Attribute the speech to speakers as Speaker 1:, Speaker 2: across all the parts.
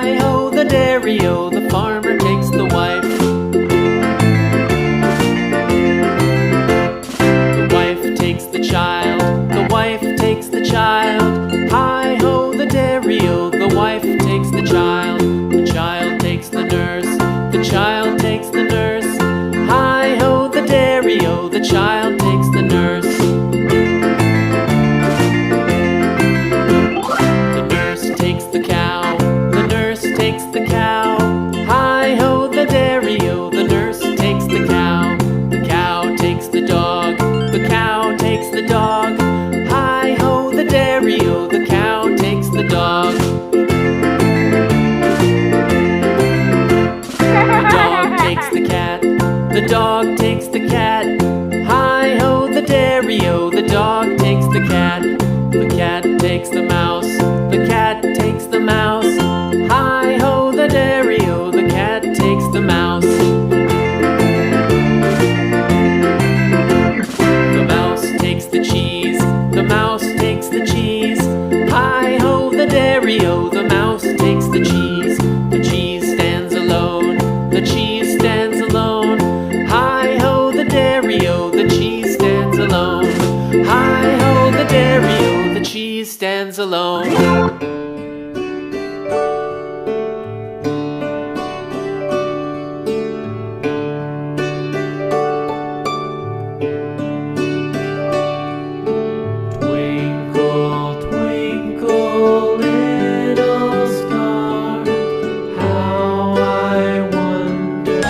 Speaker 1: Hi-ho, the dairy-o, the farmer takes the wife. The wife takes the child, the wife takes the child. Hi-ho, the dairy-o, the wife takes the child. The child takes the nurse, the child takes the nurse. Hi-ho, the dairy-o, the child takes the nurse. The nurse takes the cow, the nurse takes the cow. Hi-ho, the dairy-o, the nurse takes the cow. The cow takes the dog, the cow takes the dog. Hi-ho, the dairy-o, the cow takes the dog. The dog takes the cat, the dog takes the cat. Hi-ho, the dairy-o, the dog takes the cat. The cat takes the mouse, the cat takes the mouse. Hi-ho, the dairy-o, the cat takes the mouse. The mouse takes the cheese, the mouse takes the cheese. Hi-ho, the dairy-o, the mouse takes the cheese. The cheese stands alone, the cheese stands alone. Hi-ho, the dairy-o, the cheese stands alone. Hi-ho, the dairy-o, the cheese stands alone. Twinkle, twinkle, little star, how I wonder.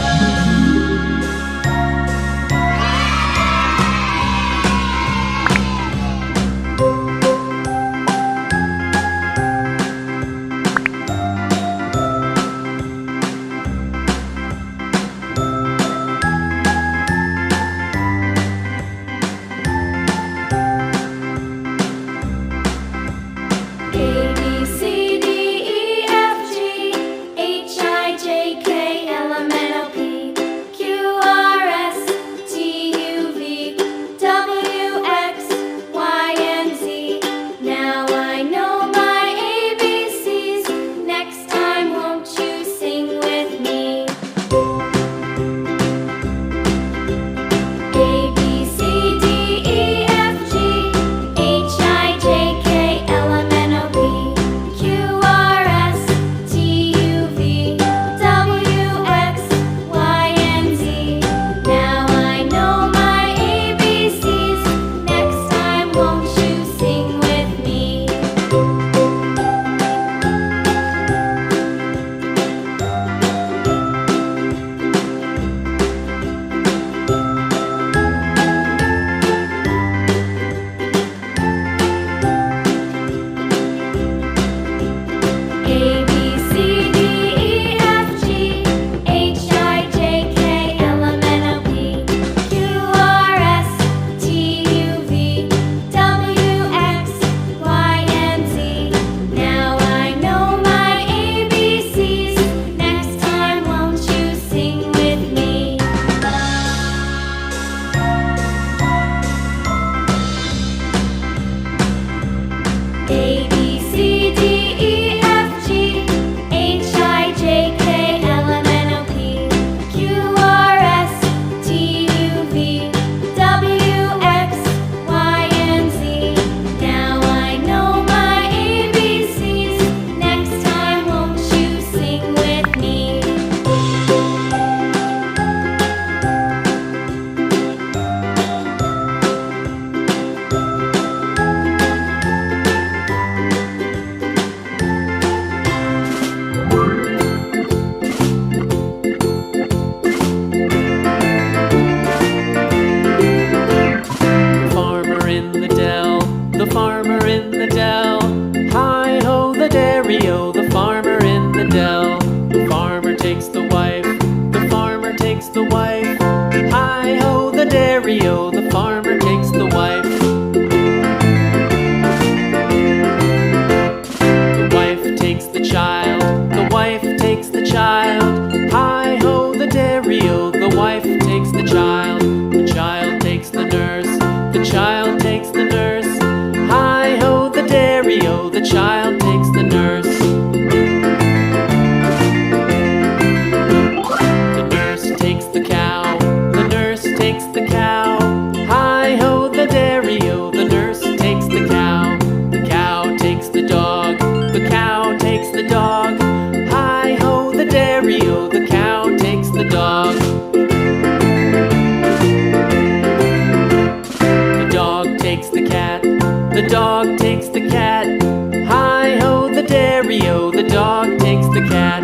Speaker 1: cat. The dog takes the cat. Hi-ho the dairy-o, the dog takes the cat.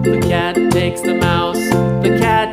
Speaker 1: The cat takes the mouse. The cat